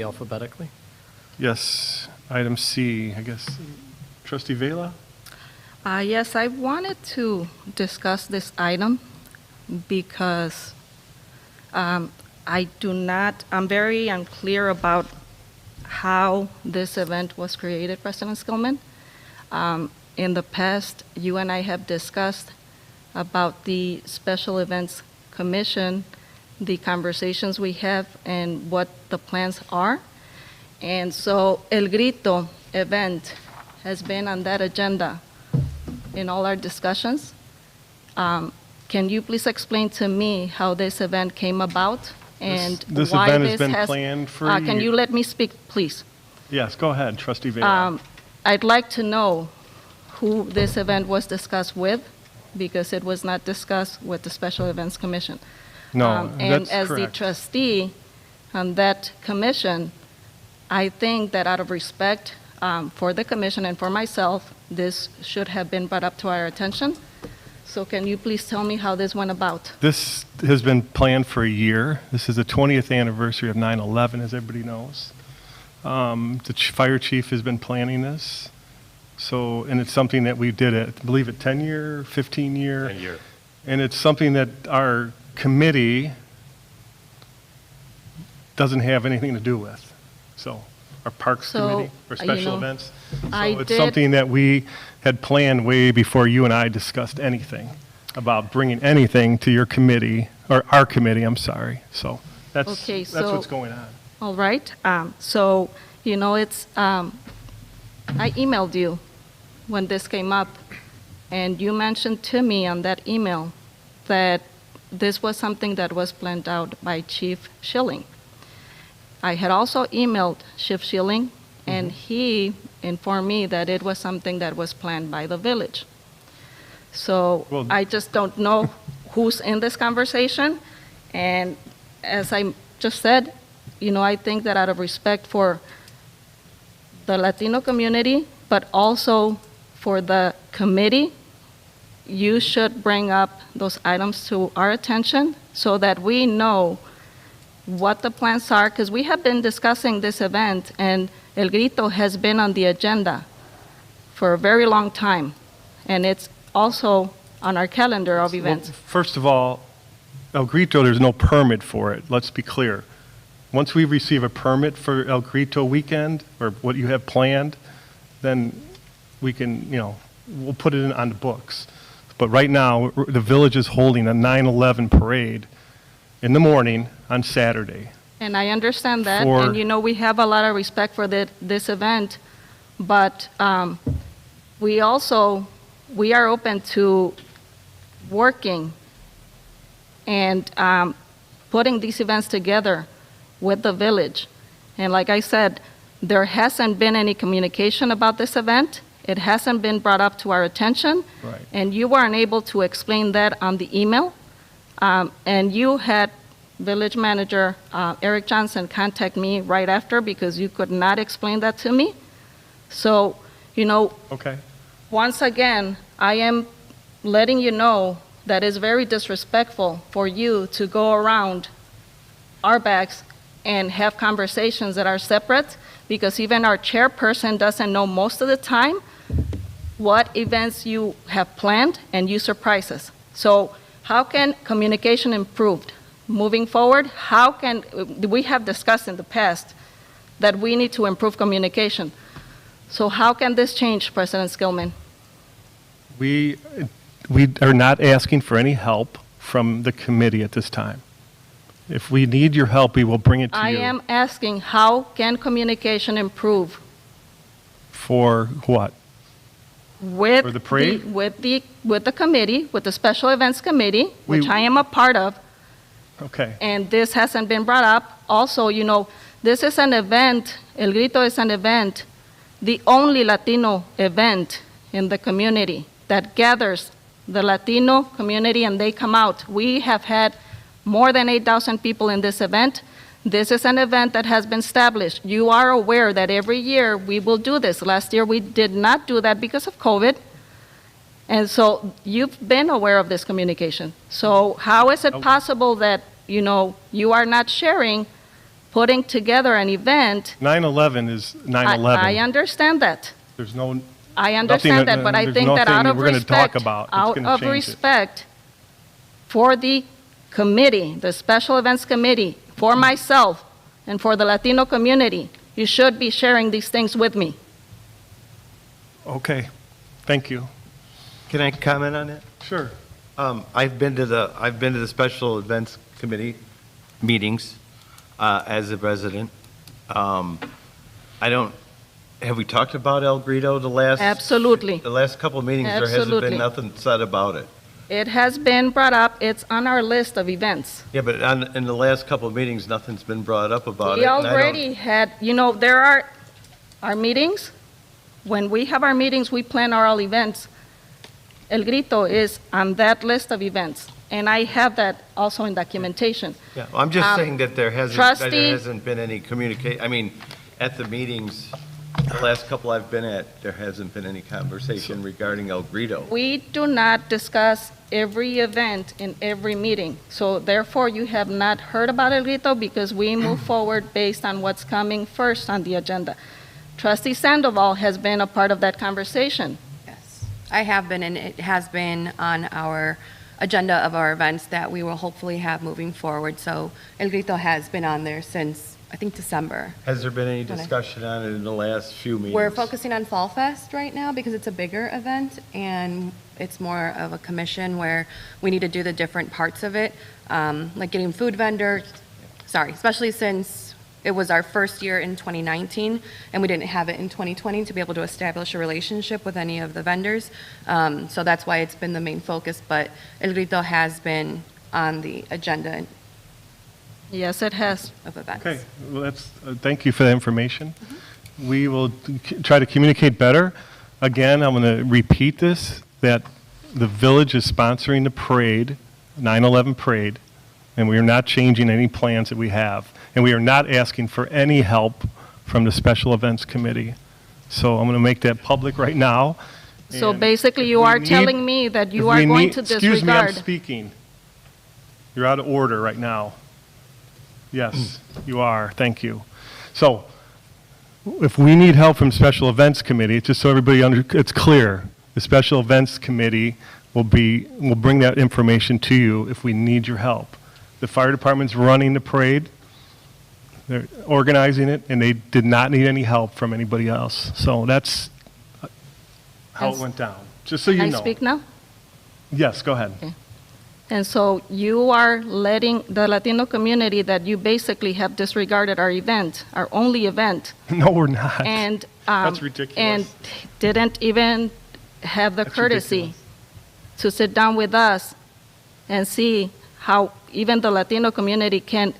alphabetically. Yes, item C, I guess. Trustee Vela? Yes, I wanted to discuss this item because I'm very unclear about how this event was created, President Skillman. In the past, you and I have discussed about the Special Events Commission, the conversations we have, and what the plans are. And so El Grito event has been on that agenda in all our discussions. Can you please explain to me how this event came about and This why event this has been planned for a Can year. you let me speak, please? Yes, go ahead, Trustee Vela. I'd like to know who this event was discussed with, because it was not discussed with the Special Events Commission. No, And that's as the correct. trustee on that commission, I think that out of respect for the commission and for myself, this should have been brought up to our attention. So can you please tell me how this went about? This has been planned for a year. This is the 20th anniversary of 9/11, as everybody knows. The fire chief has been planning this. So, and it's something that we did it, I believe, 10-year, 15-year. 10-year. And it's something that our committee doesn't have anything to do with. So, our Parks So, Committee, or special know, events. I So it's did- something that we had planned way before you and I discussed anything about bringing anything to your committee, or our committee, I'm sorry. So that's Okay, so- what's going on. All right. So, it's, I emailed you when this came up, and you mentioned to me on that email that this was something that was planned out by Chief Schilling. I had also emailed Chief Schilling, and he informed me that it was something that was planned by the village. So Well- I just don't know who's in this conversation, and as I just said, I think that out of respect for the Latino community, but also for the committee, you should bring up those items to our attention so that we know what the plans are, because we have been discussing this event, and El Grito has been on the agenda for a very long time, and it's also on our calendar of events. Well, first of all, El Grito, there's no permit for it. Let's be clear. Once we receive a permit for El Grito weekend, or what you have planned, then we can, we'll put it on the books. But right now, the village is holding a 9/11 parade in the morning on Saturday. And I understand that, For- and we have a lot of respect for this event, but we are open to working and putting these events together with the village. And like I said, there hasn't been any communication about this event. It hasn't been brought up to our attention. Right. And you weren't able to explain that on the email. And you had Village Manager Eric Johnson contact me right after because you could not explain that to me. So, Okay? once again, I am letting you know that it's very disrespectful for you to go around our backs and have conversations that are separate, because even our chairperson doesn't know most of the time what events you have planned, and you surprise us. So how can communication improve moving forward? We have discussed in the past that we need to improve communication. So how can this change, President Skillman? We are not asking for any help from the committee at this time. If we need your help, we will bring it to you. I am asking, how can communication improve For what? with For the parade? with the committee, with the Special Events Committee, which We- I am a part of, Okay. and this hasn't been brought up. Also, this is an event, El Grito is an event, the only Latino event in the community that gathers the Latino community and they come out. We have had more than 8,000 people in this event. This is an event that has been established. You are aware that every year we will do this. Last year we did not do that because of COVID. And so you've been aware of this communication. So how is it possible that, you are not sharing putting together an event. 9/11 is 9/11. I understand that. There's no, I understand that, but I there's think that nothing out of we're gonna talk respect, about that's out gonna of change it. respect for the committee, the Special Events Committee, for myself, and for the Latino community, you should be sharing these things with me. okay, thank you. Can I comment on that? Sure. I've been to the Special Events Committee meetings as a resident. Have we talked about El Grito the last? Absolutely. The last couple of meetings, there hasn't Absolutely. been nothing said about it. It has been brought up, it's on our list of events. Yeah, but in the last couple of meetings, nothing's been brought up about it. We and I don't- already had, there are our meetings. When we have our meetings, we plan our events. El Grito is on that list of events, and I have that also in documentation. Yeah, I'm just saying that there Trustee- hasn't been any at the meetings, the last couple I've been at, there hasn't been any conversation regarding El Grito. We do not discuss every event in every meeting, so therefore you have not heard about El Grito because we move forward based on what's coming first on the agenda. Trustee Sandoval has been a part of that conversation. Yes, I have been, and it has been on our agenda of our events that we will hopefully have moving forward. So El Grito has been on there since, I think, December. Has there been any discussion on it in the last few meetings? We're focusing on Fall Fest right now because it's a bigger event and it's more of a commission where we need to do the different parts of it, like getting food vendors, especially since it was our first year in 2019 and we didn't have it in 2020 to be able to establish a relationship with any of the vendors. So that's why it's been the main focus, but El Grito has been on the agenda Yes, it has. of events. Okay, well, thank you for that information. We will try to communicate better. Again, I'm going to repeat this, that the village is sponsoring the parade, 9/11 parade, and we are not changing any plans that we have. And we are not asking for any help from the Special Events Committee. So I'm going to make that public right now. So And basically, you if we are need- telling me that you if are we going need- to Excuse me, I'm disregard. speaking. You're out of order right now. Yes, you are. Thank you. So if we need help from Special Events Committee, just so everybody it's clear, the Special Events Committee will bring that information to you if we need your help. The fire department's running the parade. They're organizing it, and they did not need any help from anybody else. So that's how it Yes. went down, just so you Can know. I speak now? Yes, go ahead. And so you are letting the Latino community that you basically have disregarded our event, our only event, No, we're not. and That's ridiculous. and didn't even have the That's courtesy ridiculous. to sit down with us and see how even the Latino community can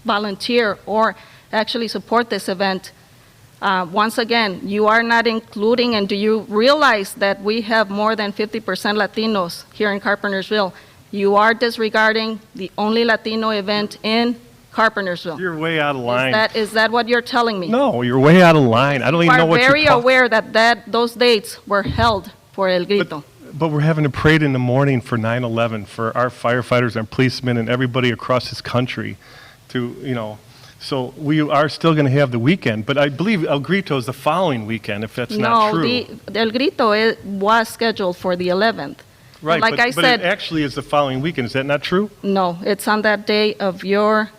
volunteer or actually support this event. Once again, you are not including, and do you realize that we have more than 50% Latinos here in Carpentersville? You are disregarding the only Latino event in Carpentersville. You're way out of line. Is that what you're telling me? No, you're way out of line. I don't You even know are what you're very talking. aware that those dates were held for El Grito. But we're having a parade in the morning for 9/11 for our firefighters and policemen and everybody across this country to, so we are still going to have the weekend. But I believe El Grito is the following weekend, if that's not No, true. the El Grito was scheduled for the 11th. Right, like I but said- it actually is the following weekend. Is that not true? No, it's on that day of your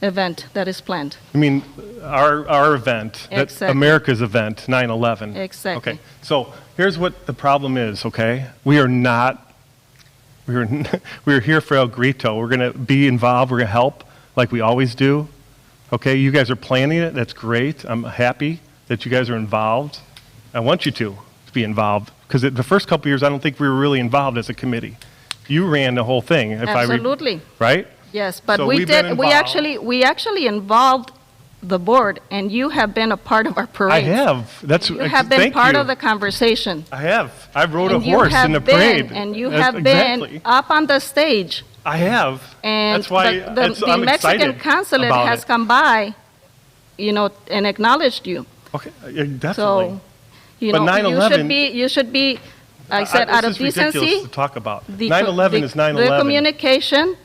event that is planned. I mean, our event, that's Exactly. America's event, 9/11. Exactly. Okay, so here's what the problem is, okay? We are here for El Grito. We're going to be involved, we're going to help like we always do. Okay, you guys are planning it, that's great. I'm happy that you guys are involved. I want you to be involved, because the first couple years, I don't think we were really involved as a committee. You ran the whole thing, if Absolutely. right? Yes, but So we we've been did, we involved. actually involved the board, and you have been a part of our I parade. have, that's, You have been thank part you. of the conversation. I have. I rode a And you horse have in the been- parade. And you That's- have exactly. been up on the stage. I have. And That's why the I'm Mexican excited consulate about has it. come by, and acknowledged you. Okay, definitely. So, But 9/11 you should be, I said, out of This is ridiculous decency. to talk about. the 9/11 is the 9/11. communication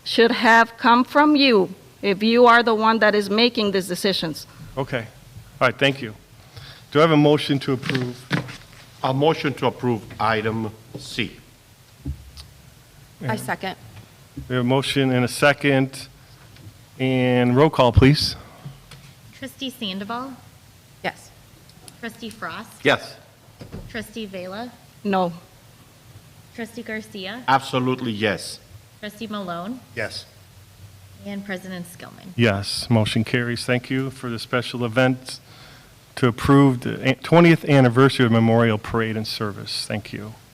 should have come from you if you are the one that is making these decisions. Okay. All right, thank you. Do I have a motion to approve? A motion to approve item C. I second. We have a motion and a second. And roll call, please. Trustee Sandoval, Yes. Trustee Frost, Yes. Trustee Vela, No. Trustee Garcia, Absolutely yes. Trustee Malone, Yes. and President Skillman. Yes, motion carries. Thank you for the special event to approve the 20th anniversary of Memorial Parade and Service. Thank you.